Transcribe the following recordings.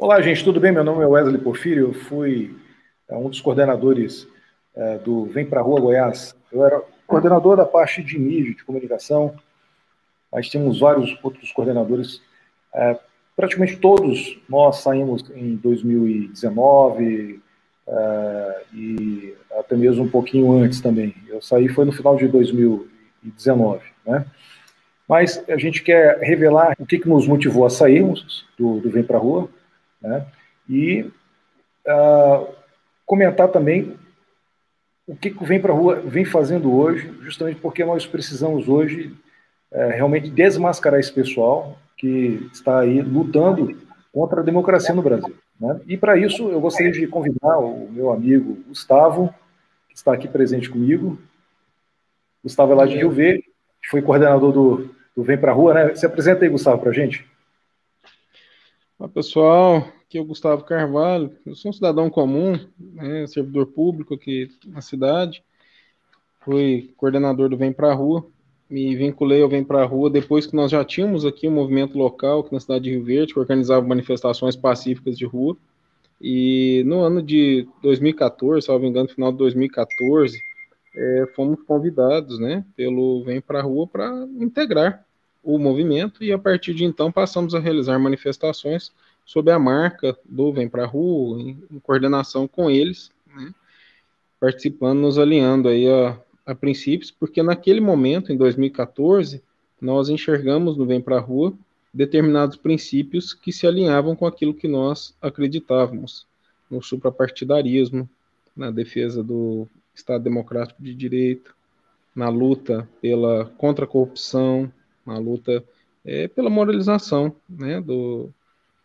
Olá, gente, tudo bem? Meu nome é Wesley Porfírio, eu fui um dos coordenadores do Vem Pra Rua Goiás. Eu era coordenador da parte de mídia, de comunicação, mas temos vários outros coordenadores. Praticamente todos nós saímos em 2019 e até mesmo um pouquinho antes também. Eu saí foi no final de 2019, né? Mas a gente quer revelar o que nos motivou a sairmos do Vem Pra Rua, né? E comentar também o que o Vem Pra Rua vem fazendo hoje, justamente porque nós precisamos hoje realmente desmascarar esse pessoal que está aí lutando contra a democracia no Brasil, né? E para isso eu gostaria de convidar o meu amigo Gustavo, que está aqui presente comigo. Gustavo é lá de Rio Verde, que foi coordenador do Vem Pra Rua, né? Se apresenta aí, Gustavo, para a gente. Olá, pessoal, aqui é o Gustavo Carvalho. Eu sou um cidadão comum, né, servidor público aqui na cidade. Fui coordenador do Vem Pra Rua. Me vinculei ao Vem Pra Rua depois que nós já tínhamos aqui um movimento local aqui na cidade de Rio Verde, que organizava manifestações pacíficas de rua. E no ano de 2014, salvo engano, no final de 2014, fomos convidados, né, pelo Vem Pra Rua para integrar o movimento, e a partir de então passamos a realizar manifestações sob a marca do Vem Pra Rua, em coordenação com eles, né, participando, nos alinhando aí a princípios, porque naquele momento, em 2014, nós enxergamos no Vem Pra Rua determinados princípios que se alinhavam com aquilo que nós acreditávamos, no suprapartidarismo, na defesa do Estado Democrático de Direito, na luta contra a corrupção, na luta pela moralização, né,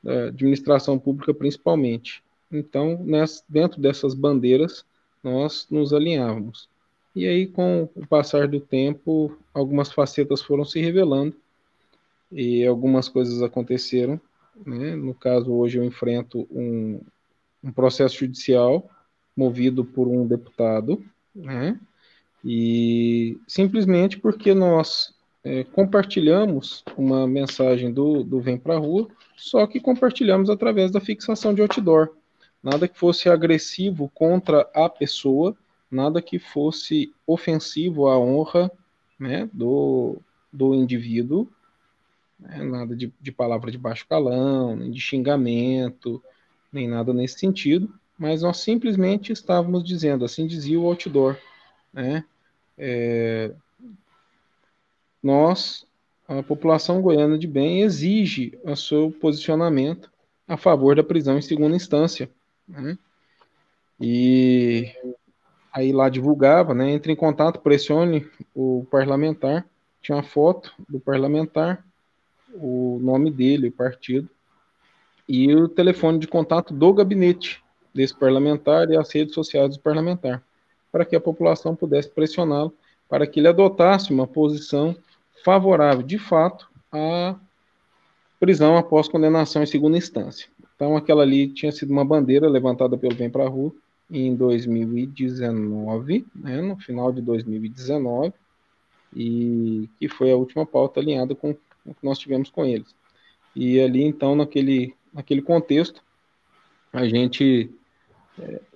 da administração pública principalmente. Então, dentro dessas bandeiras, nós nos alinhávamos. E aí, com o passar do tempo, algumas facetas foram se revelando e algumas coisas aconteceram, né? No caso, hoje eu enfrento um processo judicial movido por um deputado, né? E simplesmente porque nós compartilhamos uma mensagem do Vem Pra Rua, só que compartilhamos através da fixação de outdoor. Nada que fosse agressivo contra a pessoa, nada que fosse ofensivo à honra, né, do indivíduo, né, nada de palavra de baixo calão, nem de xingamento, nem nada nesse sentido, mas nós simplesmente estávamos dizendo, assim dizia o outdoor, né? Nós, a população goiana de bem, exige o seu posicionamento a favor da prisão em segunda instância, né? E aí lá divulgava, né? Entre em contato, pressione o parlamentar. Tinha uma foto do parlamentar, o nome dele, o partido, e o telefone de contato do gabinete desse parlamentar e as redes sociais do parlamentar, para que a população pudesse pressioná-lo para que ele adotasse uma posição favorável, de fato, à prisão após condenação em segunda instância. Então, aquela ali tinha sido uma bandeira levantada pelo Vem Pra Rua em 2019, né, no final de 2019, e que foi a última pauta alinhada com o que nós tivemos com eles. E ali, então, naquele contexto, a gente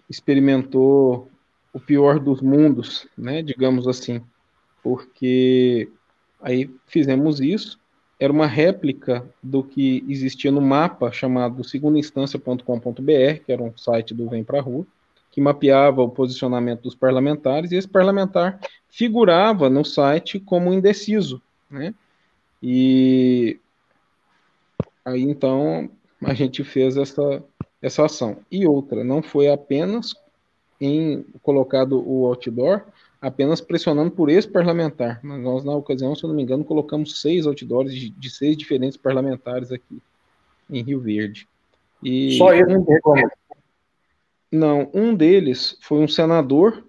experimentou o pior dos mundos, né, digamos assim, porque aí fizemos isso, era uma réplica do que existia no mapa chamado segundainstância.com.br, que era um site do Vem Pra Rua, que mapeava o posicionamento dos parlamentares, e esse parlamentar figurava no site como indeciso, né? E aí então a gente fez essa ação. E outra, não foi apenas colocado o outdoor, apenas pressionando por esse parlamentar. Mas nós, na ocasião, se eu não me engano, colocamos 6 outdoors de 6 diferentes parlamentares aqui em Rio Verde. Só E ele que reclamou. não, um deles foi um senador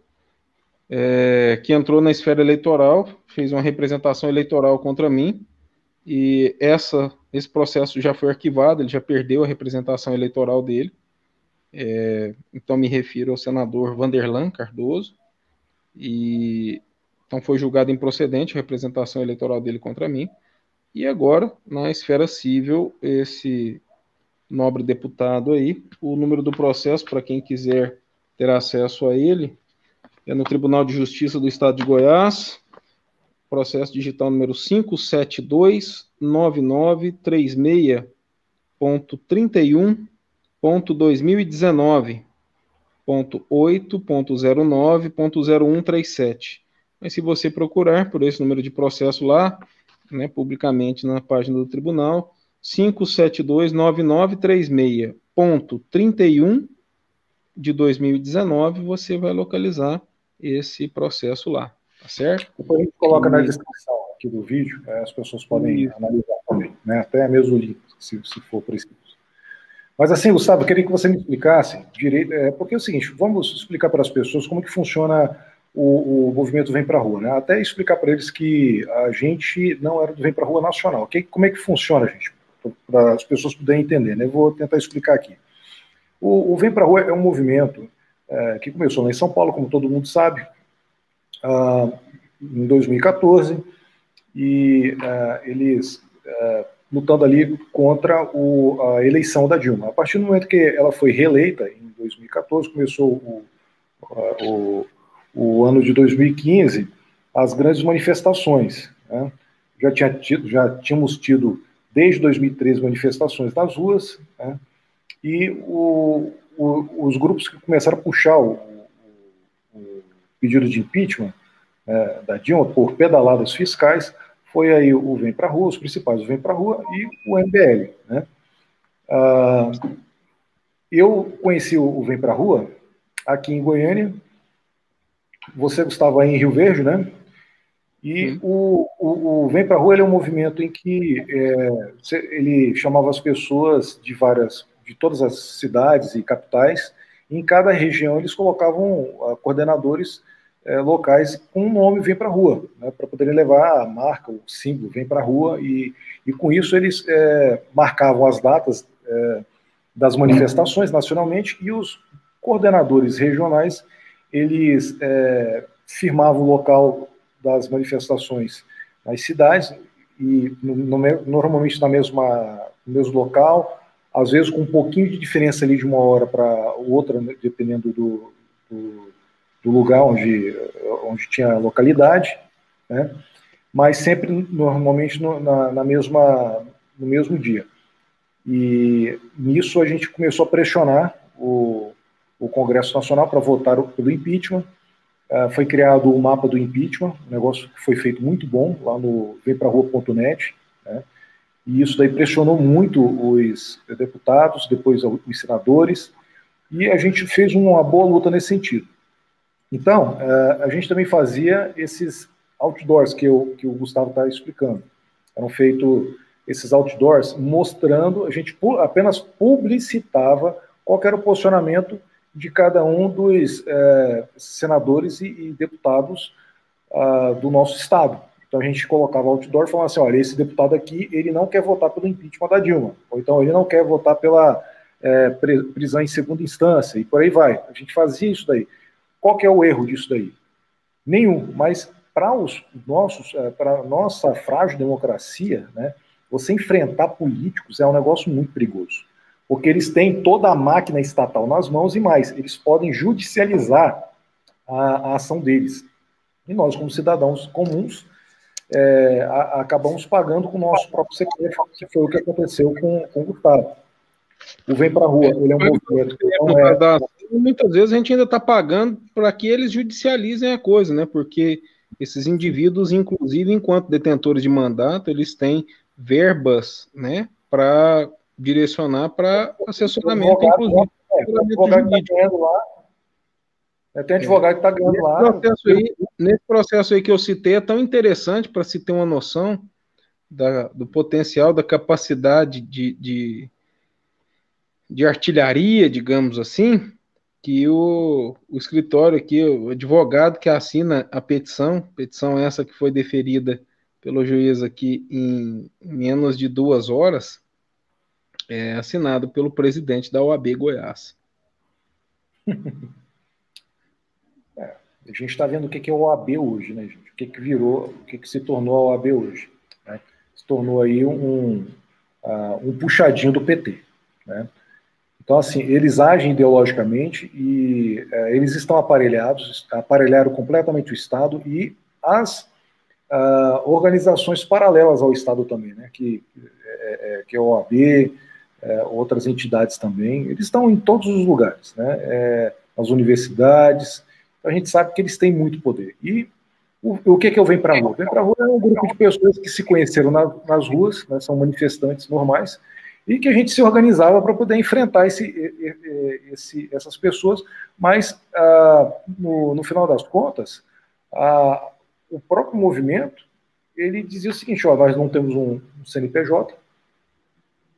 que entrou na esfera eleitoral, fez uma representação eleitoral contra mim, e esse processo já foi arquivado, ele já perdeu a representação eleitoral dele. Então me refiro ao senador Vanderlan Cardoso, e então foi julgado improcedente a representação eleitoral dele contra mim. E agora, na esfera civil, esse nobre deputado aí. O número do processo, para quem quiser ter acesso a ele, é no Tribunal de Justiça do Estado de Goiás, processo digital número 5729936.31.2019.8.09.0137. Mas se você procurar por esse número de processo lá, né, publicamente na página do tribunal, 5729936.31 de 2019, você vai localizar esse processo lá, tá certo? Depois a gente coloca na descrição aqui do vídeo, as pessoas podem analisar também, né? Até mesmo o link, se for preciso. Mas assim, Gustavo, eu queria que você me explicasse direito, porque é o seguinte, vamos explicar para as pessoas como que funciona o movimento Vem Pra Rua, né? Até explicar para eles que a gente não era do Vem Pra Rua Nacional. Como é que funciona, gente? Para as pessoas poderem entender, né? Eu vou tentar explicar aqui. O Vem Pra Rua é um movimento que começou lá em São Paulo, como todo mundo sabe, em 2014, e eles lutando ali contra a eleição da Dilma. A partir do momento que ela foi reeleita, em 2014, começou o ano de 2015, as grandes manifestações, né? Já tínhamos tido, desde 2013, manifestações nas ruas, né? E os grupos que começaram a puxar o pedido de impeachment da Dilma por pedaladas fiscais foi aí o Vem Pra Rua, os principais, o Vem Pra Rua e o MBL, né? Eu conheci o Vem Pra Rua aqui em Goiânia, você, Gustavo, aí em Rio Verde, né? E o Vem Pra Rua ele é um movimento em que ele chamava as pessoas de todas as cidades e capitais, e em cada região eles colocavam coordenadores locais com o nome Vem Pra Rua, né, para poderem levar a marca, o símbolo Vem Pra Rua, e com isso eles marcavam as datas das manifestações nacionalmente, e os coordenadores regionais eles firmavam o local das manifestações nas cidades, e normalmente no mesmo local, às vezes com um pouquinho de diferença ali de uma hora para outra, dependendo do lugar onde tinha a localidade, né? Mas sempre normalmente no mesmo dia. E nisso a gente começou a pressionar o Congresso Nacional para votar pelo impeachment. Foi criado o mapa do impeachment, um negócio que foi feito muito bom lá no vemprarrua.net, né? E isso daí pressionou muito os deputados, depois os senadores, e a gente fez uma boa luta nesse sentido. Então, a gente também fazia esses outdoors que o Gustavo está explicando. Eram feitos esses outdoors mostrando, a gente apenas publicitava qual era o posicionamento de cada um dos senadores e deputados do nosso estado. Então a gente colocava outdoor falando assim, olha, esse deputado aqui, ele não quer votar pelo impeachment da Dilma, ou então ele não quer votar pela prisão em segunda instância, e por aí vai. A gente fazia isso daí. Qual que é o erro disso daí? Nenhum, mas para a nossa frágil democracia, né, você enfrentar políticos é um negócio muito perigoso, porque eles têm toda a máquina estatal nas mãos e mais, eles podem judicializar a ação deles. E nós, como cidadãos comuns, acabamos pagando com o nosso próprio CPF, que foi o que aconteceu com o Gustavo. O Vem Pra Rua, ele é um movimento que não é... Muitas vezes a gente ainda está pagando para que eles judicializem a coisa, né? Porque esses indivíduos, inclusive, enquanto detentores de mandato, eles têm verbas, né, para direcionar para assessoramento, inclusive. Tem advogado que está ganhando lá. Nesse processo aí que eu citei, é tão interessante para se ter uma noção do potencial, da capacidade de artilharia, digamos assim, que o escritório aqui, o advogado que assina a petição essa que foi deferida pelo juiz aqui em menos de 2 horas, é assinado pelo presidente da OAB Goiás. A gente está vendo o que é o OAB hoje, né, gente? O que virou, o que se tornou a OAB hoje, né? Se tornou aí um puxadinho do PT, né? Então, assim, eles agem ideologicamente e eles estão aparelharam completamente o Estado e as organizações paralelas ao Estado também, né? Que é a OAB, outras entidades também, eles estão em todos os lugares, né? As universidades, então a gente sabe que eles têm muito poder. E o que é o Vem Pra Rua? Vem Pra Rua é um grupo de pessoas que se conheceram nas ruas, né? São manifestantes normais, e que a gente se organizava para poder enfrentar essas pessoas, mas no final das contas, o próprio movimento, ele dizia o seguinte, ó, nós não temos um CNPJ,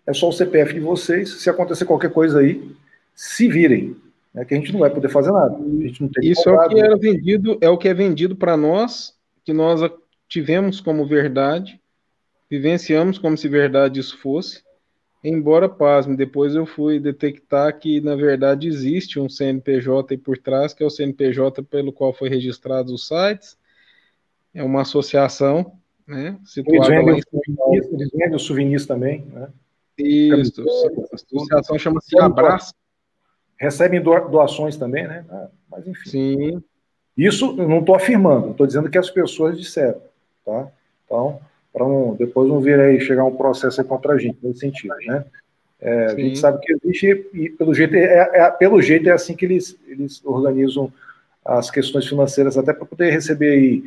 é só o CPF de vocês, se acontecer qualquer coisa aí, se virem, né, que a gente não vai poder fazer nada. A gente não tem Isso é o que era vendido, é o que é vendido para nós, que nós tivemos como verdade, vivenciamos como se verdade isso fosse, embora, pasme, depois eu fui detectar que, na verdade, existe um CNPJ aí por trás, que é o CNPJ pelo qual foi registrados os sites, é uma associação, né, situada lá em São Paulo. Eles vendem os souvenirs também, né? Isso, a associação chama-se Abraço. Recebem doações também, né? Mas, enfim. Sim. Isso eu não estou afirmando, estou dizendo que as pessoas disseram, tá? Então, para depois não vir aí chegar um processo aí contra a gente, nesse sentido, né? A gente sabe que existe, e pelo jeito é assim que eles organizam as questões financeiras, até para poder receber aí,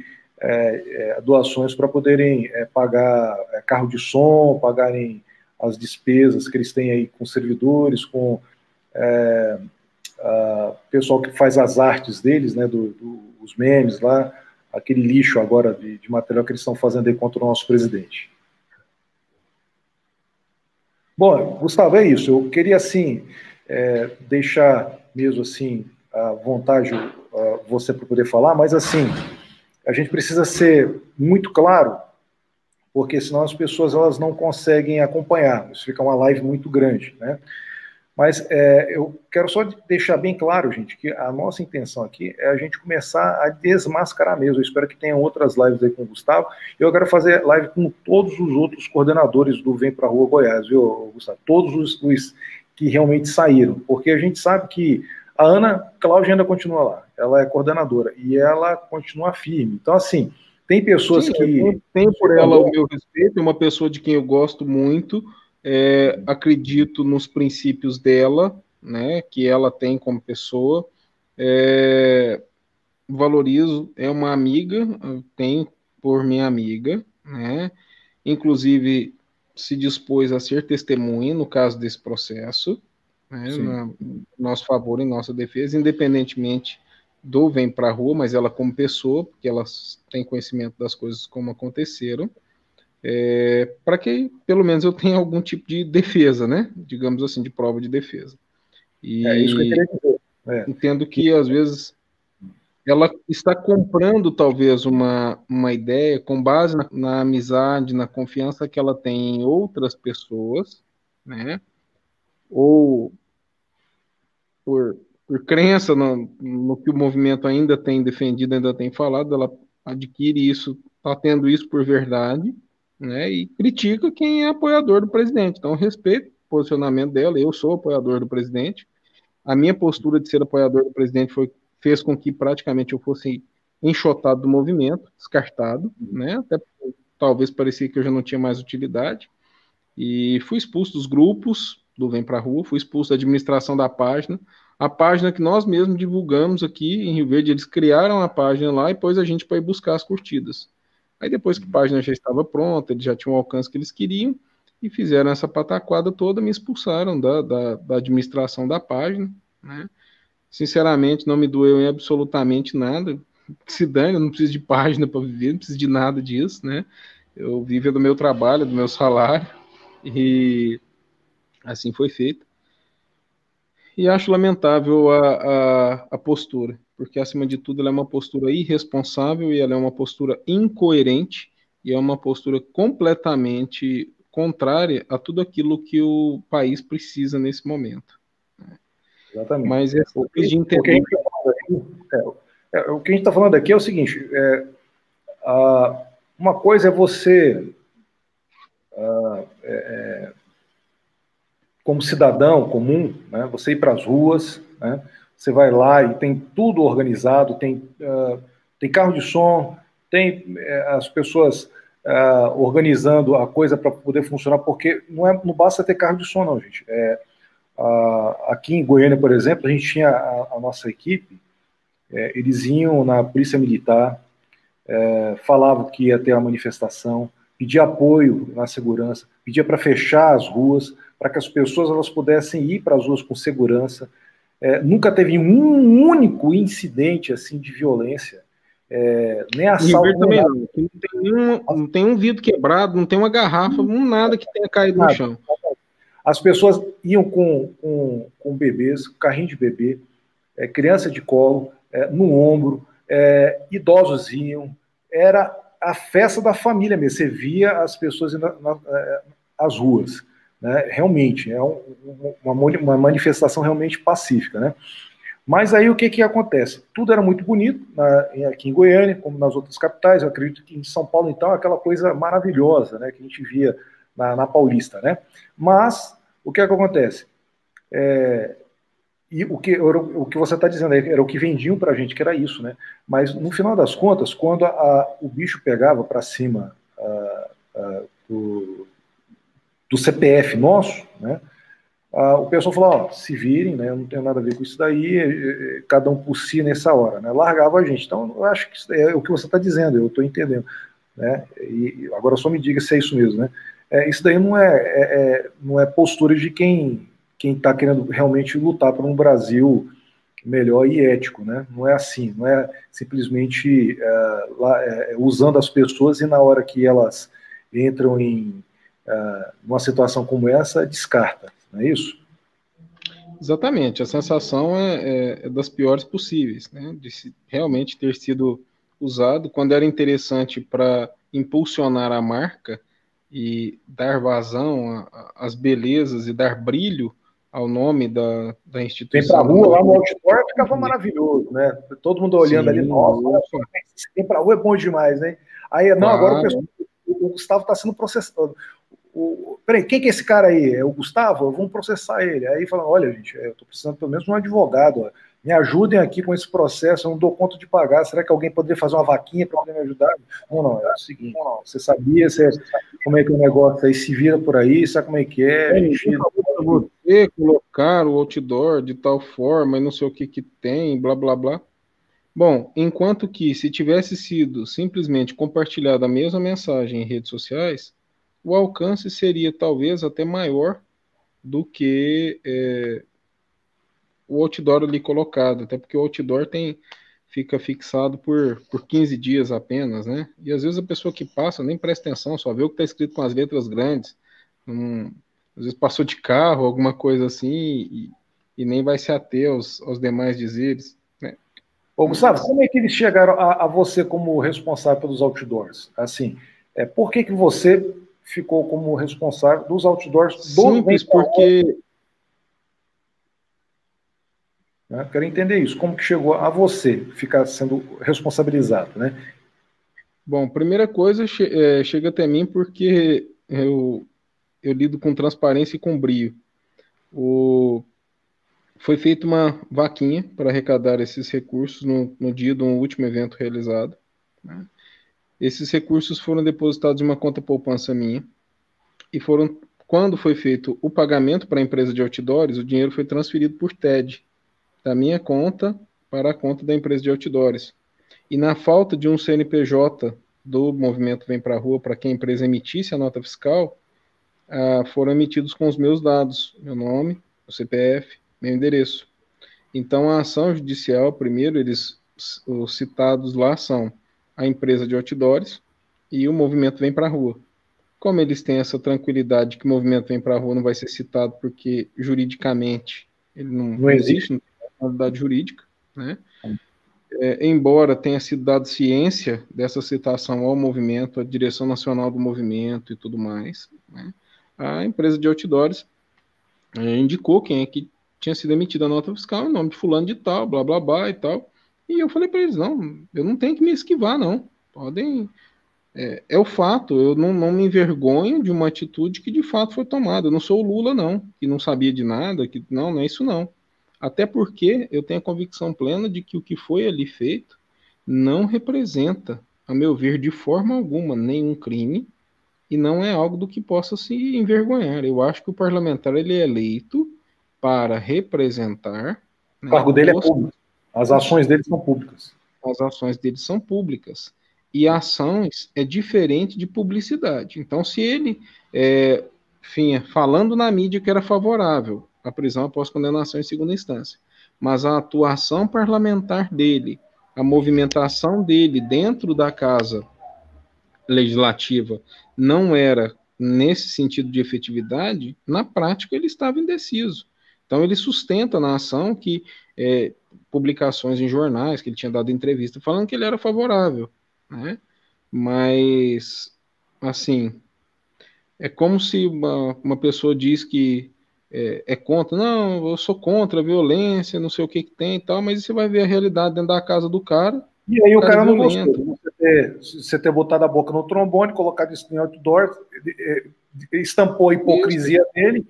doações para poderem pagar carro de som, pagarem as despesas que eles têm aí com servidores, com pessoal que faz as artes deles, né, os memes lá, aquele lixo agora de material que eles estão fazendo aí contra o nosso presidente. Bom, Gustavo, é isso. Eu queria, assim, deixar mesmo, assim, à vontade você para poder falar, mas, assim, a gente precisa ser muito claro, porque senão as pessoas elas não conseguem acompanhar. Isso fica uma live muito grande, né? Mas eu quero só deixar bem claro, gente, que a nossa intenção aqui é a gente começar a desmascarar mesmo. Eu espero que tenham outras lives aí com o Gustavo. Eu quero fazer live com todos os outros coordenadores do Vem Pra Rua Goiás, viu, Gustavo? Todos os que realmente saíram. Porque a gente sabe que a Ana Cláudia ainda continua lá. Ela é coordenadora e ela continua firme. Então, assim, tem pessoas que... Tenho por ela o meu respeito, é uma pessoa de quem eu gosto muito, acredito nos princípios dela, né, que ela tem como pessoa, valorizo, é uma amiga, tenho por minha amiga, né, inclusive se dispôs a ser testemunha no caso desse processo, né, em nosso favor, em nossa defesa, independentemente do Vem Pra Rua, mas ela como pessoa, porque ela tem conhecimento das coisas como aconteceram, para que pelo menos eu tenha algum tipo de defesa, né? Digamos assim, de prova de defesa. E isso que eu queria dizer. Entendo que às vezes ela está comprando talvez uma ideia com base na amizade, na confiança que ela tem em outras pessoas, né? Ou por crença no que o movimento ainda tem defendido, ainda tem falado, ela adquire isso, está tendo isso por verdade, né, e critica quem é apoiador do presidente. Então, respeito o posicionamento dela, eu sou apoiador do presidente, a minha postura de ser apoiador do presidente fez com que praticamente eu fosse enxotado do movimento, descartado, né, até talvez parecia que eu já não tinha mais utilidade, e fui expulso dos grupos do Vem Pra Rua, fui expulso da administração da página, a página que nós mesmos divulgamos aqui em Rio Verde, eles criaram a página lá e pôs a gente para ir buscar as curtidas. Aí depois que a página já estava pronta, eles já tinham o alcance que eles queriam, e fizeram essa pataquada toda, me expulsaram da administração da página, né? Sinceramente, não me doeu em absolutamente nada, se dane, eu não preciso de página para viver, não preciso de nada disso, né? Eu vivo do meu trabalho, do meu salário, e assim foi feito. E acho lamentável a postura, porque acima de tudo ela é uma postura irresponsável e ela é uma postura incoerente e é uma postura completamente contrária a tudo aquilo que o país precisa nesse momento. Exatamente. Mas é simples de entender. O que a gente está falando aqui é o seguinte, uma coisa é você como cidadão comum, né, você ir para as ruas, né, você vai lá e tem tudo organizado, tem carro de som, tem as pessoas organizando a coisa para poder funcionar, porque não basta ter carro de som, não, gente. Aqui em Goiânia, por exemplo, a gente tinha a nossa equipe, eles iam na Polícia Militar, falavam que ia ter uma manifestação, pedia apoio na segurança, pedia para fechar as ruas, para que as pessoas elas pudessem ir para as ruas com segurança. Nunca teve um único incidente assim de violência, nem assalto, nem Também nada. não tem um vidro quebrado, não tem uma garrafa, nada que tenha caído no chão. As pessoas iam com bebês, carrinho de bebê, criança de colo, no ombro, idosos iam, era a festa da família mesmo, você via as pessoas indo às ruas, né? Realmente, uma manifestação realmente pacífica, né? Mas aí o que acontece? Tudo era muito bonito aqui em Goiânia, como nas outras capitais. Eu acredito que em São Paulo, então, é aquela coisa maravilhosa, né, que a gente via na Paulista, né? Mas o que acontece? E o que você está dizendo aí era o que vendiam para a gente, que era isso, né? Mas no final das contas, quando o bicho pegava para cima do CPF nosso, né? O pessoal falou, se virem, né, eu não tenho nada a ver com isso daí, cada um por si nessa hora, né, largava a gente. Então, eu acho que isso é o que você está dizendo, eu estou entendendo, né, e agora só me diga se é isso mesmo, né. Isso daí não é postura de quem está querendo realmente lutar por um Brasil melhor e ético, né, não é assim, não é simplesmente usando as pessoas e na hora que elas entram em numa situação como essa, descarta. Não é isso? Exatamente, a sensação é das piores possíveis, né? De realmente ter sido usado quando era interessante para impulsionar a marca e dar vazão às belezas e dar brilho ao nome da Vem pra instituição. rua, lá no outdoor, ficava maravilhoso, né? Todo mundo olhando ali, nossa, olha só, vem pra rua é bom demais, hein? Aí, não, agora o Gustavo está sendo processado. Peraí, quem que é esse cara aí? É o Gustavo? Vamos processar ele. Aí fala, olha, gente, eu estou precisando pelo menos de um advogado. Ó. Me ajudem aqui com esse processo, eu não dou conta de pagar. Será que alguém poderia fazer uma vaquinha para poder me ajudar? Não, é o seguinte, você sabia como é que é o negócio aí, se vira por aí, sabe como é que é? Gente... Você colocar o outdoor de tal forma e não sei o que tem, blá, blá, blá. Bom, enquanto que se tivesse sido simplesmente compartilhada a mesma mensagem em redes sociais, o alcance seria talvez até maior do que o outdoor ali colocado, até porque o outdoor fica fixado por 15 dias apenas, né? E às vezes a pessoa que passa nem presta atenção, só vê o que está escrito com as letras grandes, às vezes passou de carro, alguma coisa assim, e nem vai se ater aos demais dizeres, né? Ô, Gustavo, como é que eles chegaram a você como responsável pelos outdoors? Assim, por que você ficou como responsável dos outdoors do Simples, porque... Né? Quero entender isso. Como que chegou a você ficar sendo responsabilizado, né? Bom, primeira coisa, chega até mim porque eu lido com transparência e com brio. Foi feita uma vaquinha para arrecadar esses recursos no dia do último evento realizado, né? Esses recursos foram depositados em uma conta poupança minha e quando foi feito o pagamento para a empresa de outdoors, o dinheiro foi transferido por TED, da minha conta para a conta da empresa de outdoors. E na falta de um CNPJ do movimento Vem Pra Rua para que a empresa emitisse a nota fiscal, foram emitidos com os meus dados, meu nome, o CPF, meu endereço. Então, a ação judicial, primeiro, os citados lá são a empresa de outdoors e o movimento Vem Pra Rua. Como eles têm essa tranquilidade que o movimento Vem Pra Rua não vai ser citado porque juridicamente ele não existe, não tem personalidade jurídica, né? Embora tenha sido dado ciência dessa citação ao movimento, à direção nacional do movimento e tudo mais, né? A empresa de outdoors indicou quem é que tinha sido emitida a nota fiscal em nome de fulano de tal, blá, blá, blá e tal. E eu falei para eles, não, eu não tenho que me esquivar, não. Podem É o fato, eu não me envergonho de uma atitude que de fato foi tomada. Eu não sou o Lula, não, que não sabia de nada, que não é isso não. Até porque eu tenho a convicção plena de que o que foi ali feito não representa, a meu ver, de forma alguma, nenhum crime e não é algo do que possa se envergonhar. Eu acho que o parlamentar ele é eleito para representar, O né, cargo dele é os público. As ações dele são públicas. as ações dele são públicas. E ações é diferente de publicidade. Então, se ele, enfim, falando na mídia que era favorável à prisão após condenação em segunda instância, mas a atuação parlamentar dele, a movimentação dele dentro da casa legislativa não era nesse sentido de efetividade, na prática ele estava indeciso. Então ele sustenta na ação que publicações em jornais, que ele tinha dado entrevista falando que ele era favorável, né? Mas, assim, é como se uma pessoa diz que é contra, não, eu sou contra a violência, não sei o que tem e tal, mas você vai ver a realidade dentro da casa do cara, E aí o o cara é cara não gostou. violento. Você ter botado a boca no trombone, colocado isso em outdoor, estampou a Isso. hipocrisia dele.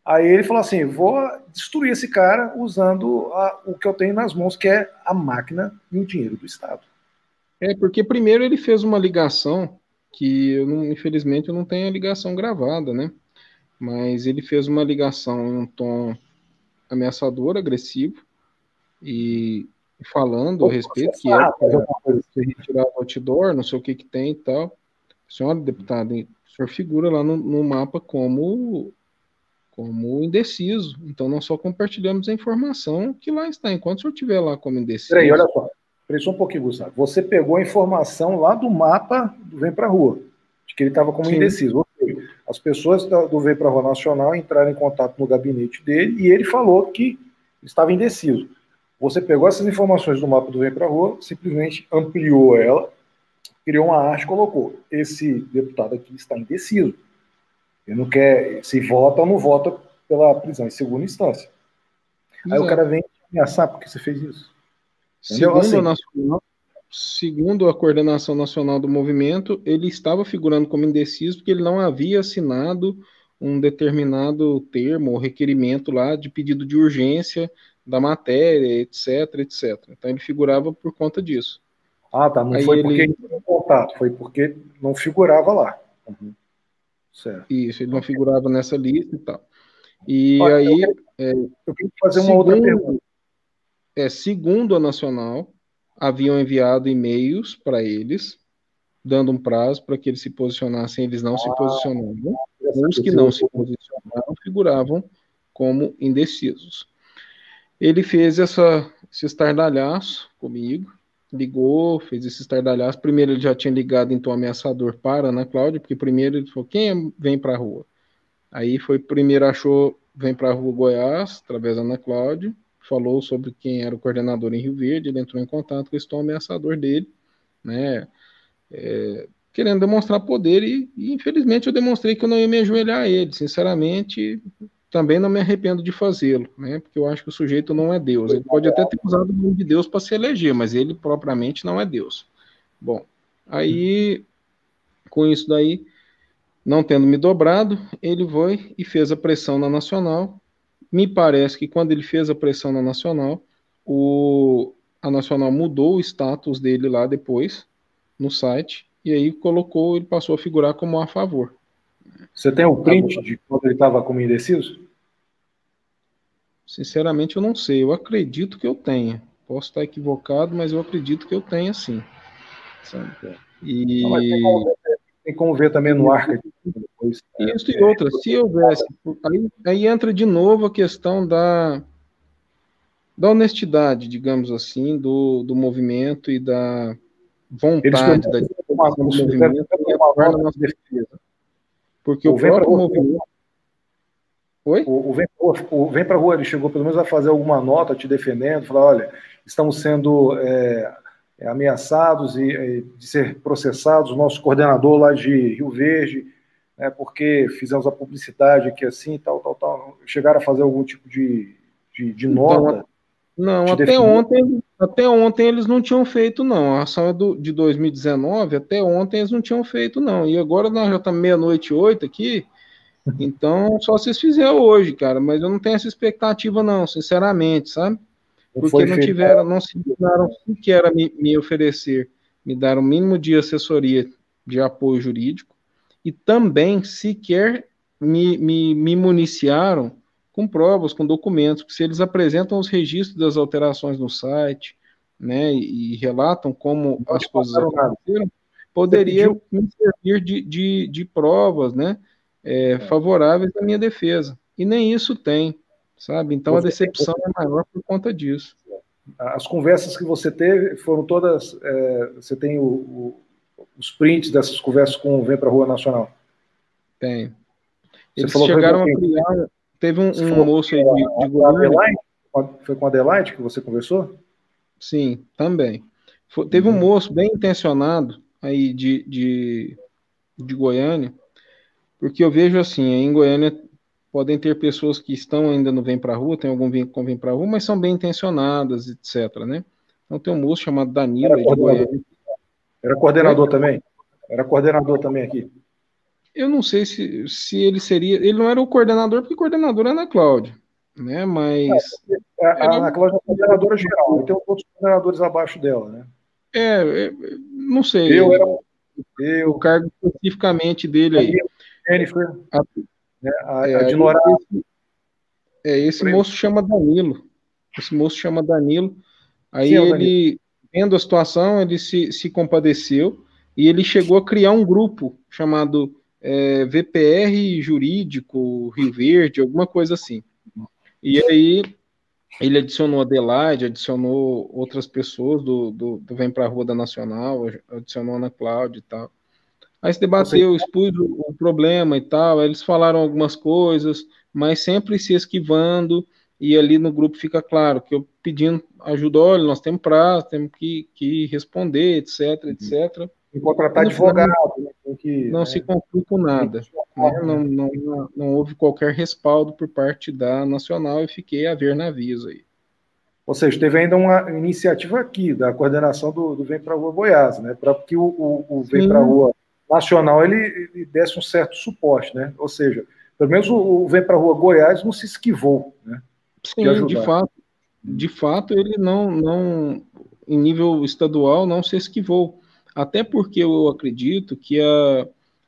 Aí ele falou assim: vou destruir esse cara usando o que eu tenho nas mãos, que é a máquina e o dinheiro do Estado. Porque primeiro ele fez uma ligação que infelizmente eu não tenho a ligação gravada, né? Mas ele fez uma ligação em um tom ameaçador, agressivo e falando a Vou respeito que era processar, fazer para alguma coisa ser assim. retirado do outdoor, não sei o que tem e tal. Senhora deputada, o senhor figura lá no mapa como indeciso. Então nós só compartilhamos a informação que lá está. Enquanto o senhor estiver lá como Peraí, olha indeciso, só. Peraí só um pouquinho, Gustavo. Você pegou a informação lá do mapa do Vem Pra Rua, de que ele estava como sim, indeciso. Ou seja, as pessoas do Vem Pra Rua Nacional entraram em contato no gabinete dele e ele falou que estava indeciso. Você pegou essas informações do mapa do Vem Pra Rua, simplesmente ampliou ela, criou uma arte e colocou: esse deputado aqui está indeciso. Ele não quer, se vota ou não vota pela prisão em segunda instância. Aí o cara exato. vem te ameaçar porque você fez isso. Entendeu? Segundo a Assim, nacional, segundo a coordenação nacional do movimento, ele estava figurando como indeciso porque ele não havia assinado um determinado termo ou requerimento lá de pedido de urgência da matéria, etc, etc. Então ele figurava por conta disso. tá, não Aí foi porque ele, entrou em contato, foi porque não figurava lá. Uhum, certo. isso, ele não Ok. figurava nessa lista e tal. E Olha, aí, eu queria fazer uma outra pergunta. segundo, segundo a nacional, haviam enviado e-mails para eles dando um prazo para que eles se posicionassem, eles não se posicionaram. Queria Os saber que se não eu... se posicionaram figuravam como indecisos. Ele fez esse estardalhaço comigo, ligou, fez esse estardalhaço. Primeiro ele já tinha ligado em tom ameaçador para a Ana Cláudia, porque primeiro ele falou, quem vem para a rua? Aí foi, primeiro achou, vem para a rua Goiás, através da Ana Cláudia, falou sobre quem era o coordenador em Rio Verde, ele entrou em contato com esse tom ameaçador dele, né, querendo demonstrar poder e infelizmente eu demonstrei que eu não ia me ajoelhar a ele. Sinceramente, também não me arrependo de fazê-lo, né? Porque eu acho que o sujeito não é Deus. Ele pode até ter usado o nome de Deus para se eleger, mas ele propriamente não é Deus. Bom, aí com isso daí, não tendo me dobrado, ele foi e fez a pressão na Nacional. Me parece que quando ele fez a pressão na Nacional, a Nacional mudou o status dele lá depois, no site, e aí colocou, ele passou a figurar como a favor. Você tem o print Agora, de quando ele estava como indeciso? sinceramente, eu não sei. Eu acredito que eu tenha. Posso estar equivocado, mas eu acredito que eu tenha sim. Sabe? Não, mas E, tem como ver também no Arca depois. isso e outra, se houvesse, aí entra de novo a questão da honestidade, digamos assim, do movimento e da Eles pelo vontade da menos fizeram uma, discussão do eles fizeram movimento em uma atuar na nota nossa de defesa. defesa. Porque o O Vem para próprio Rua, movimento. Oi? o Vem para Rua, ele chegou pelo menos a fazer alguma nota te defendendo, falar, olha, estamos sendo ameaçados de ser processados, o nosso coordenador lá de Rio Verde, né, porque fizemos a publicidade aqui assim, tal, tal, tal. Chegaram a fazer algum tipo de Então, nota não, te defendendo? Até ontem eles não tinham feito, não. A ação é de 2019, até ontem eles não tinham feito, não. E agora nós já estamos meia-noite e 8 aqui, então só se fizeram hoje, cara. Mas eu não tenho essa expectativa, não, sinceramente, sabe? Não Porque foi não feito. tiveram, não se dignaram sequer a me oferecer, me dar o mínimo de assessoria de apoio jurídico e também sequer me municiaram com provas, com documentos, que se eles apresentam os registros das alterações no site, né, e relatam como Não as te coisas passaram nada. aconteceram, Você poderia pediu. me servir de provas, né, favoráveis à minha defesa. E nem isso tem, sabe? Então a decepção é maior por conta disso. As conversas que você teve foram todas. Você tem os prints dessas conversas com o Vem Pra Rua Nacional? Tem. Você Eles falou que chegaram a criar. Teve você um falou moço que aí de com a Goiânia. Adelaide? Foi com a Adelaide que você conversou? Sim, também. Teve um moço bem intencionado aí de Goiânia, porque eu vejo assim, em Goiânia podem ter pessoas que estão ainda no Vem Pra Rua, tem algum vínculo com Vem Pra Rua, mas são bem intencionadas, etc, né? Então tem um moço chamado Danilo Era aí de coordenador. Goiânia. Era Oi? coordenador também? Era coordenador também aqui. Eu não sei se ele seria. Ele não era o coordenador, porque o coordenador é a Ana Cláudia, né? Mas. A Era, Ana Cláudia é coordenadora geral, e tem outros coordenadores abaixo dela, né? não Eu sei era o eu, cargo especificamente dele a aí. Jennifer, A- né? A aí Dinorah, esse por aí. moço chama Danilo. Esse moço chama Danilo. Aí Sim, é o Danilo. ele, vendo a situação, ele se compadeceu e ele chegou a criar um grupo chamado VPR Jurídico Rio Verde, alguma coisa assim. E aí ele adicionou a Adelaide, adicionou outras pessoas do Vem Pra Rua da Nacional, adicionou a Ana Cláudia e tal. Aí se Ou seja, debateu, expus o problema e tal, aí eles falaram algumas coisas, mas sempre se esquivando, e ali no grupo fica claro que eu pedindo ajuda, olha, nós temos prazo, temos que responder, etc, etc. tem que E contratar no final advogado, né? Tem que, não se né? conclui com Tem que nada, né? somar, Não, né? não houve qualquer respaldo por parte da Nacional e fiquei a ver navios aí. Ou seja, teve ainda uma iniciativa aqui da coordenação do Vem Pra Rua Goiás, né? Para que o Vem Pra Sim, Rua Nacional ele desse um certo suporte, né? Ou seja, pelo menos o Vem Pra Rua Goiás não se esquivou, né? De sim, ajudar. de fato ele não, em nível estadual, não se esquivou. Até porque eu acredito que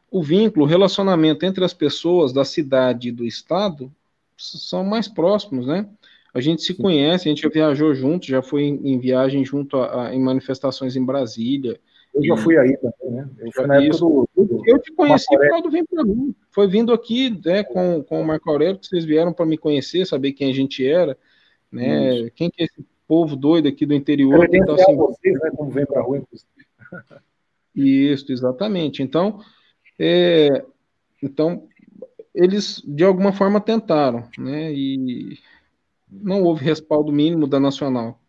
o vínculo, o relacionamento entre as pessoas da cidade e do estado são mais próximos, né? A gente se conhece, a gente já viajou junto, já foi em viagem junto em manifestações em Brasília. Eu já fui E aí também, né? Eu fui na época isso. Eu te Marco conheci por Aurélio. causa do Vem Pra Mim. Foi vindo aqui, né, com o Marco Aurélio, que vocês vieram para me conhecer, saber quem a gente era, Isso. né? Quem que é esse povo doido aqui do interior que está Credenciar assim. vocês, né? Como Vem Pra Rua, inclusive. Isso, exatamente. É, então, eles de alguma forma tentaram, né? E não houve respaldo mínimo da Nacional.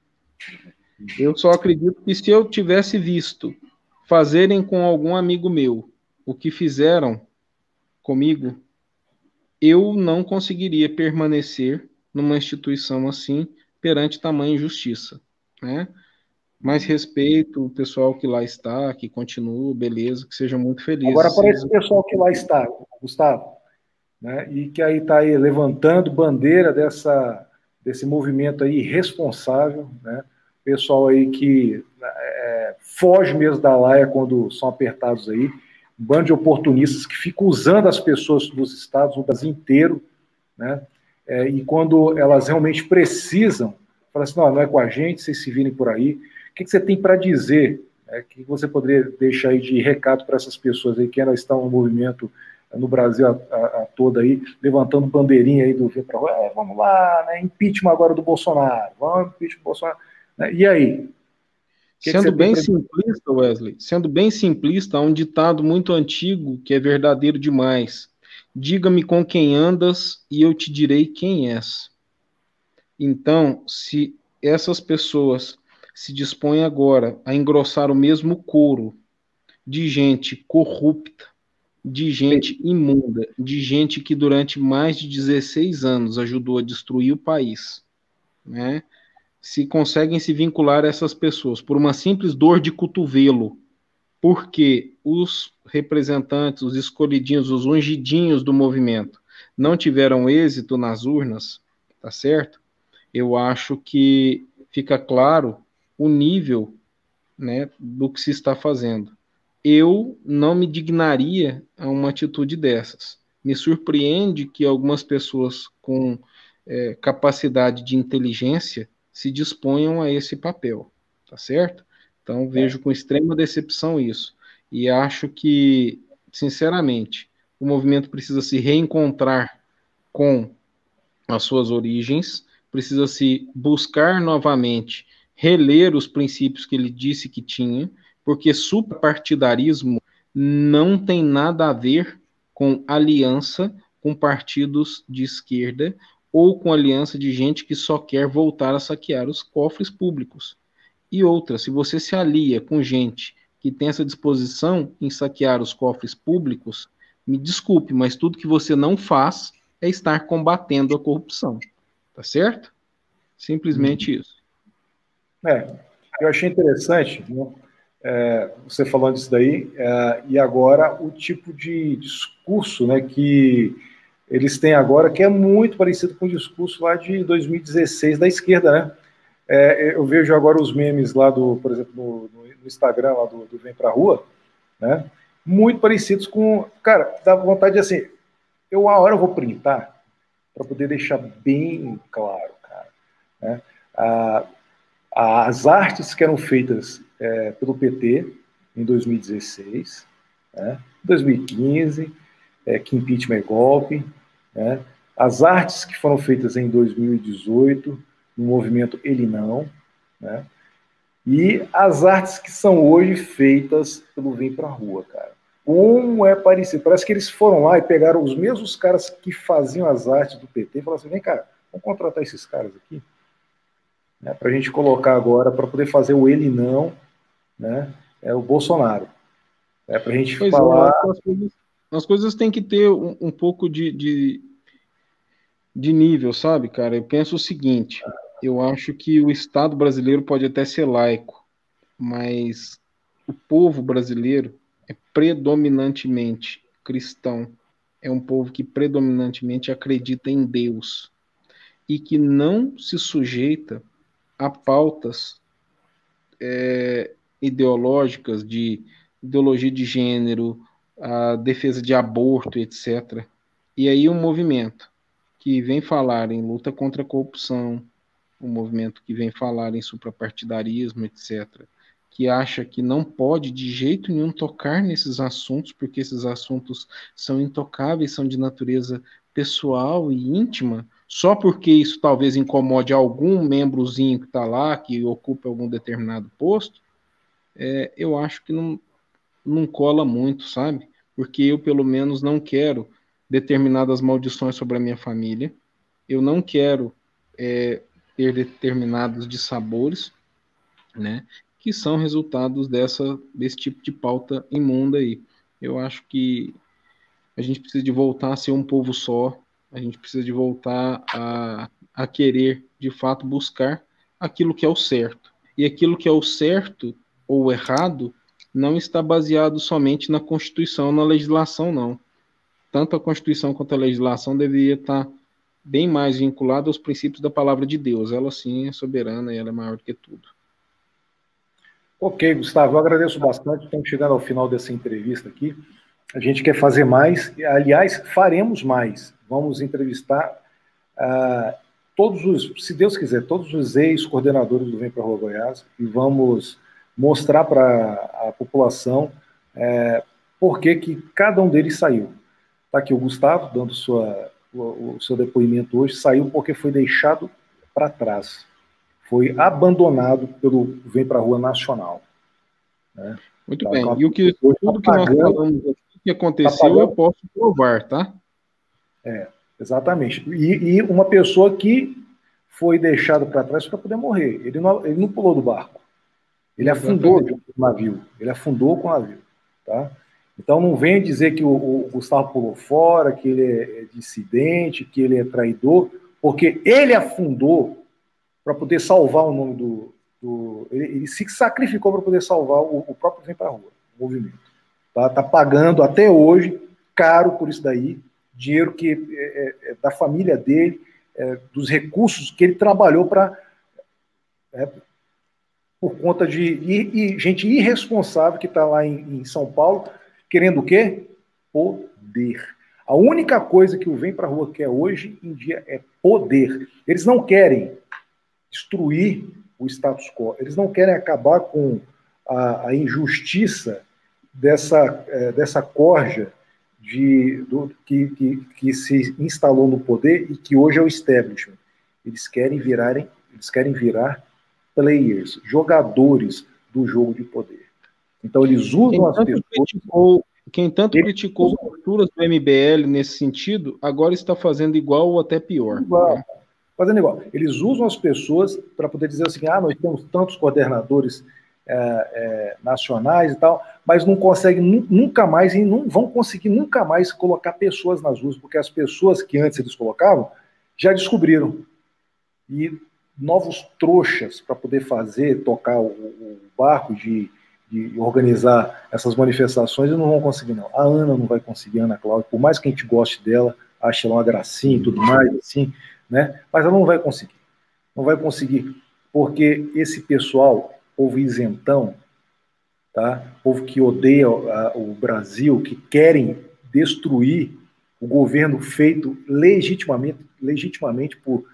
Eu só acredito que se eu tivesse visto fazerem com algum amigo meu o que fizeram comigo, eu não conseguiria permanecer numa instituição assim perante tamanha injustiça, né? Mas respeito o pessoal que lá está, que continua, beleza, que sejam muito Agora, felizes. para esse pessoal que lá está, Gustavo, né? E que aí está aí levantando bandeira desse movimento aí irresponsável, né? Pessoal aí que foge mesmo da laia quando são apertados aí, um bando de oportunistas que ficam usando as pessoas dos estados, no Brasil inteiro, né? E quando elas realmente precisam, fala assim, não é com a gente, vocês se virem por aí. O que você tem para dizer? O que você poderia deixar aí de recado para essas pessoas aí que ainda estão no movimento no Brasil a toda aí, levantando bandeirinha aí do Vem Pra Rua, vamos lá, né, impeachment agora do Bolsonaro, vamos impeachment do Bolsonaro. Né, e aí? O que você Sendo tem bem para dizer? simplista, Wesley, sendo bem simplista, há um ditado muito antigo que é verdadeiro demais. Diga-me com quem andas e eu te direi quem és. Então, se essas pessoas se dispõem agora a engrossar o mesmo coro de gente corrupta, de gente imunda, de gente que durante mais de 16 anos ajudou a destruir o país, né? se conseguem se vincular a essas pessoas por uma simples dor de cotovelo, porque os representantes, os escolhidinhos, os ungidinhos do movimento não tiveram êxito nas urnas, tá certo? Eu acho que fica claro o nível, né, do que se está fazendo. Eu não me dignaria a uma atitude dessas. Me surpreende que algumas pessoas com capacidade de inteligência se disponham a esse papel, tá certo? Então vejo com extrema decepção isso e acho que, sinceramente, o movimento precisa se reencontrar com as suas origens, precisa se buscar novamente reler os princípios que ele disse que tinha, porque suprapartidarismo não tem nada a ver com aliança com partidos de esquerda ou com aliança de gente que só quer voltar a saquear os cofres públicos. E outra, se você se alia com gente que tem essa disposição em saquear os cofres públicos, me desculpe, mas tudo que você não faz é estar combatendo a corrupção. Tá certo? Simplesmente isso. Eu achei interessante, né, você falando disso daí, e agora o tipo de discurso, né, que eles têm agora, que é muito parecido com o discurso lá de 2016 da esquerda, né? Eu vejo agora os memes lá por exemplo, no Instagram lá do Vem Pra Rua, né? Muito parecidos com, cara, dá vontade de assim, a hora eu vou printar para poder deixar bem claro, cara, né? As artes que eram feitas pelo PT em 2016, né? 2015, que impeachment é golpe, né? As artes que foram feitas em 2018 no movimento Ele Não, né? E as artes que são hoje feitas pelo Vem Pra Rua, cara. Como é parecido. Parece que eles foram lá e pegaram os mesmos caras que faziam as artes do PT e falaram assim, vem cá, vamos contratar esses caras aqui, né, para a gente colocar agora, para poder fazer o Ele Não, né, o Bolsonaro. Para a gente falar... As coisas têm que ter um pouco de nível, sabe, cara? Eu penso o seguinte, eu acho que o Estado brasileiro pode até ser laico, mas o povo brasileiro é predominantemente cristão. É um povo que predominantemente acredita em Deus e que não se sujeita a pautas ideológicas de ideologia de gênero, a defesa de aborto, etc. E aí um movimento que vem falar em luta contra a corrupção, um movimento que vem falar em suprapartidarismo, etc., que acha que não pode de jeito nenhum tocar nesses assuntos, porque esses assuntos são intocáveis, são de natureza pessoal e íntima, só porque isso talvez incomode algum membrozinho que está lá, que ocupa algum determinado posto, eu acho que não cola muito, sabe? Porque eu, pelo menos, não quero determinadas maldições sobre a minha família, eu não quero ter determinados dissabores, né, que são resultados desse tipo de pauta imunda aí. Eu acho que a gente precisa de voltar a ser um povo só, a gente precisa de voltar a querer, de fato, buscar aquilo que é o certo. E aquilo que é o certo ou errado não está baseado somente na Constituição, na legislação, não. Tanto a Constituição quanto a legislação deveria estar bem mais vinculada aos princípios da palavra de Deus. Ela sim é soberana e ela é maior do que tudo. Ok, Gustavo, eu agradeço bastante. Estamos chegando ao final dessa entrevista aqui. A gente quer fazer mais, aliás, faremos mais. Vamos entrevistar se Deus quiser, todos os ex-coordenadores do Vem Pra Rua Goiás e vamos mostrar para a população por que cada um deles saiu. Está aqui o Gustavo dando o seu depoimento hoje, saiu porque foi deixado para trás, foi abandonado pelo Vem Pra Rua Nacional. Né? Muito bem, e tudo que nós falamos aqui que aconteceu, eu posso provar, tá? Exatamente. E uma pessoa que foi deixada para trás para poder morrer. Ele não pulou do barco. Ele afundou com o navio. Ele afundou com o navio. Tá? Então não venha dizer que o Gustavo pulou fora, que ele é dissidente, que ele é traidor, porque ele afundou para poder salvar o nome ele se sacrificou para poder salvar o próprio Vem Pra Rua, o movimento. Tá pagando até hoje caro por isso daí, dinheiro que é da família dele, dos recursos que ele trabalhou para por conta de gente irresponsável que está lá em São Paulo, querendo o quê? Poder. A única coisa que o Vem Pra Rua quer hoje em dia é poder. Eles não querem destruir o status quo, eles não querem acabar com a injustiça dessa corja que se instalou no poder e que hoje é o establishment. Eles querem virar players, jogadores do jogo de poder. Então eles usam as pessoas... Quem tanto criticou as posturas do MBL nesse sentido, agora está fazendo igual ou até pior. Igual, fazendo igual. Eles usam as pessoas para poder dizer assim, nós temos tantos coordenadores nacionais e tal, mas não conseguem nunca mais, e não vão conseguir nunca mais colocar pessoas nas ruas, porque as pessoas que antes eles colocavam já descobriram. E novos trouxas para poder tocar o barco de organizar essas manifestações, eles não vão conseguir, não. A Ana não vai conseguir, a Ana Cláudia, por mais que a gente goste dela, ache ela uma gracinha e tudo mais, assim, né? Mas ela não vai conseguir. Não vai conseguir, porque esse pessoal, povo isentão, tá? Povo que odeia o Brasil, que querem destruir o governo feito legitimamente por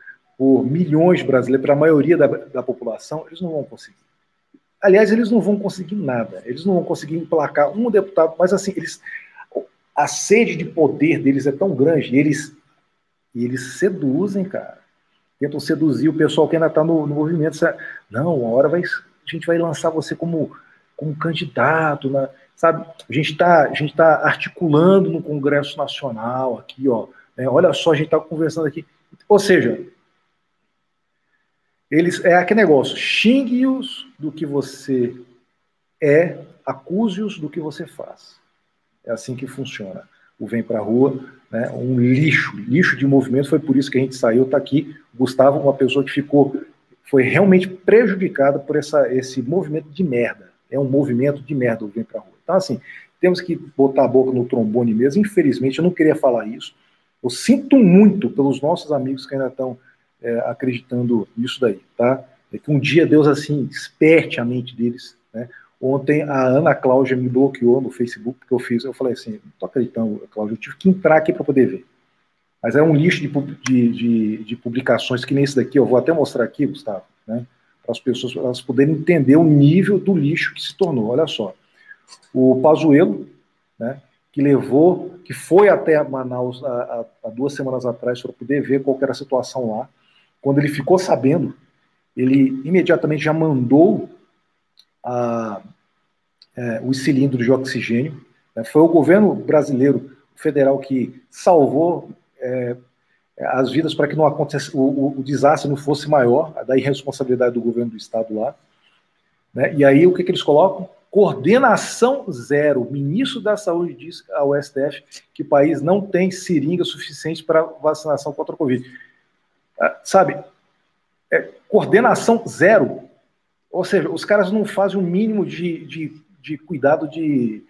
milhões de brasileiros, para a maioria da população, eles não vão conseguir. Aliás, eles não vão conseguir nada. Eles não vão conseguir emplacar um deputado, mas assim, a sede de poder deles é tão grande, e eles seduzem, cara. Tentam seduzir o pessoal que ainda está no movimento. Não, uma hora a gente vai lançar você como candidato, né? Sabe? A gente tá articulando no Congresso Nacional aqui, ó. Olha só, a gente está conversando aqui. Ou seja, aquele negócio, xingue-os do que você acuse-os do que você faz. É assim que funciona. O Vem Pra Rua, né, um lixo de movimento, foi por isso que a gente saiu, tá aqui. O Gustavo, uma pessoa que foi realmente prejudicada por esse movimento de merda. É um movimento de merda o Vem Pra Rua. Então, assim, temos que botar a boca no trombone mesmo. Infelizmente, eu não queria falar isso. Eu sinto muito pelos nossos amigos que ainda estão acreditando nisso daí, tá? É que um dia Deus, assim, desperte a mente deles, né? Ontem a Ana Cláudia me bloqueou no Facebook, porque eu falei assim, não tô acreditando, Cláudia, eu tive que entrar aqui para poder ver. Mas é um lixo de publicações que nem esse daqui, eu vou até mostrar aqui, Gustavo, né? Para as pessoas elas poderem entender o nível do lixo que se tornou. Olha só, o Pazuello, né? Que foi até Manaus há 2 semanas atrás para poder ver qual era a situação lá. Quando ele ficou sabendo, ele imediatamente já mandou os cilindros de oxigênio. Foi o governo brasileiro, federal, que salvou as vidas para que não acontecesse, o desastre não fosse maior, da irresponsabilidade do governo do estado lá. Né? E aí o que eles colocam? Coordenação zero. O ministro da Saúde diz ao STF que o país não tem seringa suficiente para vacinação contra a Covid. Sabe? Coordenação zero. Ou seja, os caras não fazem o mínimo de cuidado de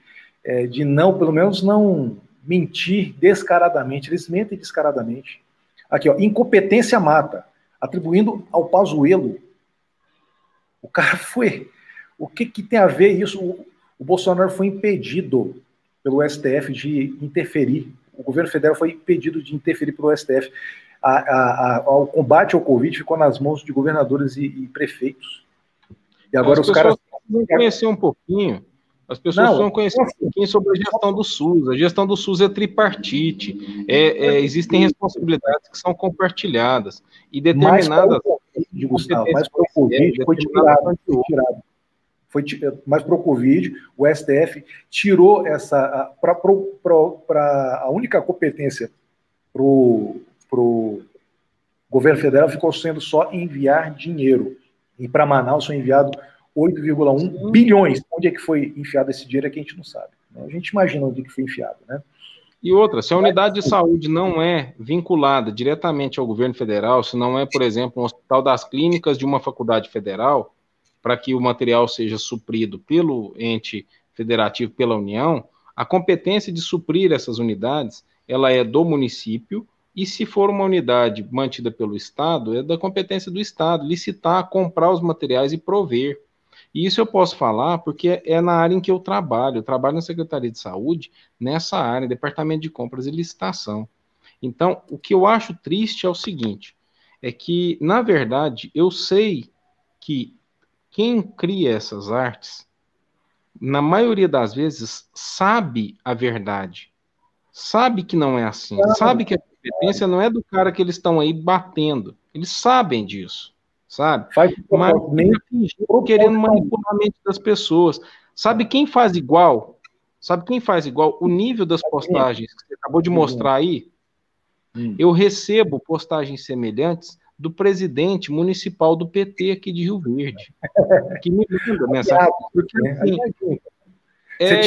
não, pelo menos não mentir descaradamente. Eles mentem descaradamente. Aqui, ó, incompetência mata. Atribuindo ao Pazuello. O cara foi... O que tem a ver isso? O Bolsonaro foi impedido pelo STF de interferir. O governo federal foi impedido de interferir pelo STF. O combate ao Covid ficou nas mãos de governadores e prefeitos. E agora os caras precisam conhecer um pouquinho. As pessoas precisam conhecer um pouquinho sobre a gestão do SUS. A gestão do SUS é tripartite. Existem responsabilidades que são compartilhadas e determinadas. Mas para o Covid foi tirado. Mas para o Covid, o STF tirou essa. A única competência para o governo federal ficou sendo só enviar dinheiro. E para Manaus foi enviado 8,1 bilhões. Onde é que foi enfiado esse dinheiro é que a gente não sabe. A gente imagina onde é que foi enfiado, né? E outra, se a unidade de saúde não é vinculada diretamente ao governo federal, se não é, por exemplo, um hospital das clínicas de uma faculdade federal, para que o material seja suprido pelo ente federativo, pela União, a competência de suprir essas unidades, ela é do município, e se for uma unidade mantida pelo Estado, é da competência do Estado, licitar, comprar os materiais e prover. E isso eu posso falar porque é na área em que eu trabalho na Secretaria de Saúde, nessa área, Departamento de Compras e Licitação. Então, o que eu acho triste é o seguinte, é que, na verdade, eu sei que quem cria essas artes, na maioria das vezes, sabe a verdade, sabe que não é assim, sabe que a competência não é do cara que eles estão aí batendo, eles sabem disso, sabe? Mas querendo manipular a mente das pessoas. Sabe quem faz igual? Sabe quem faz igual? O nível das postagens que você acabou de mostrar aí, eu recebo postagens semelhantes do presidente municipal do PT aqui de Rio Verde, que me manda mensagem. Porque, assim, você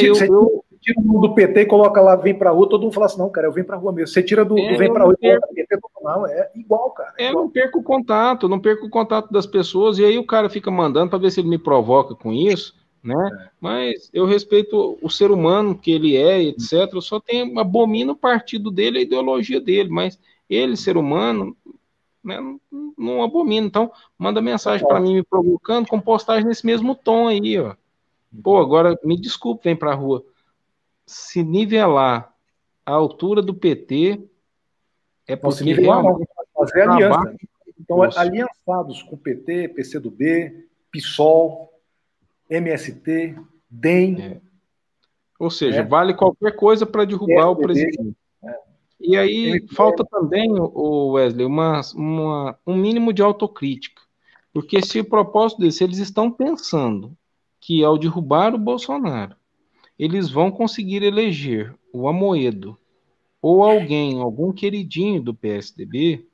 tira do PT e coloca lá, vem pra rua, todo mundo fala assim, não, cara, eu venho pra rua mesmo. Você tira do vem pra rua e coloca PT, não, é igual, cara. Eu não perco o contato das pessoas, e aí o cara fica mandando para ver se ele me provoca com isso, né? Mas eu respeito o ser humano que ele é, etc. Eu só abomino o partido dele, a ideologia dele, mas ele, ser humano, né, não abomino. Então, manda mensagem para mim me provocando com postagem nesse mesmo tom aí, ó. Pô, agora, me desculpe, vem pra rua. Se nivelar a altura do PT, é porque realmente fazer aliança. Então, aliançados com PT, PCdoB, PSOL, MST, DEM. Ou seja, vale qualquer coisa para derrubar o presidente. E aí falta também, o Wesley, um mínimo de autocrítica. Porque se o propósito deles, se eles estão pensando que ao derrubar o Bolsonaro, eles vão conseguir eleger o Amoedo ou algum queridinho do PSDB,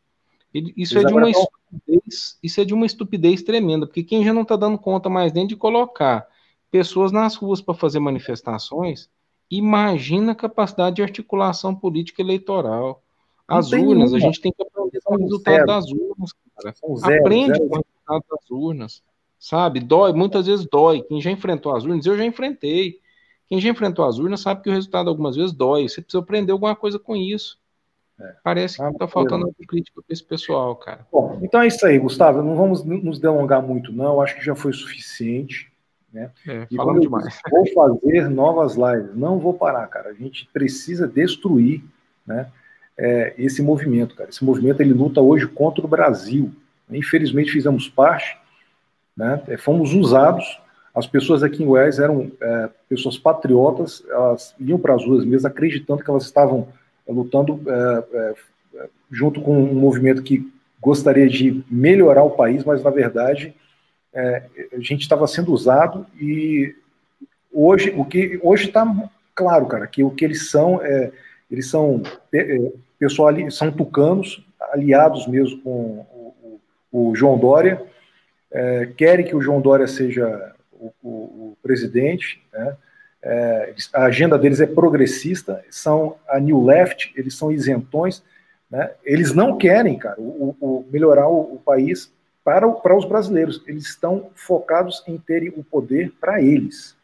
isso é de uma estupidez tremenda, porque quem já não está dando conta mais nem de colocar pessoas nas ruas para fazer manifestações, imagina a capacidade de articulação política eleitoral. As urnas, a gente tem que aprender com o resultado das urnas, cara. Aprende com o resultado das urnas, sabe? Dói, muitas vezes dói. Quem já enfrentou as urnas, eu já enfrentei. Quem já enfrentou as urnas sabe que o resultado algumas vezes dói. Você precisa aprender alguma coisa com isso. Parece que está faltando crítica para esse pessoal, cara. Bom, então é isso aí, Gustavo. Não vamos nos delongar muito, não. Acho que já foi suficiente. Né? Falando demais. Vou fazer novas lives. Não vou parar, cara. A gente precisa destruir, né, esse movimento, cara. Esse movimento ele luta hoje contra o Brasil. Infelizmente fizemos parte, né? Fomos usados. As pessoas aqui em Goiás eram pessoas patriotas. Elas iam para as ruas mesmo, acreditando que elas estavam lutando junto com um movimento que gostaria de melhorar o país, mas na verdade a gente estava sendo usado. E hoje está claro, cara, que o que eles são pessoal, são tucanos, aliados mesmo com o João Dória, querem que o João Dória seja o presidente, né? A agenda deles é progressista, são a New Left, eles são isentões, né? Eles não querem, cara, melhorar o país para os brasileiros. Eles estão focados em terem o poder para eles.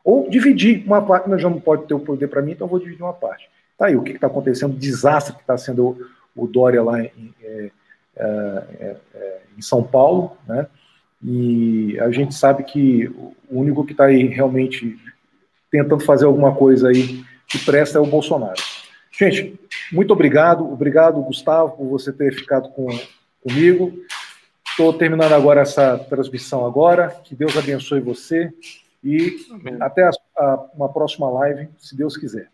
Ou dividir uma parte, mas já não pode ter o poder para mim, então eu vou dividir uma parte. Tá aí o que está acontecendo, o desastre que está sendo o Dória lá em São Paulo, né? E a gente sabe que o único que está aí realmente tentando fazer alguma coisa aí que presta é o Bolsonaro. Gente, muito obrigado. Obrigado, Gustavo, por você ter ficado comigo. Estou terminando agora essa transmissão agora. Que Deus abençoe você. E até uma próxima live, se Deus quiser.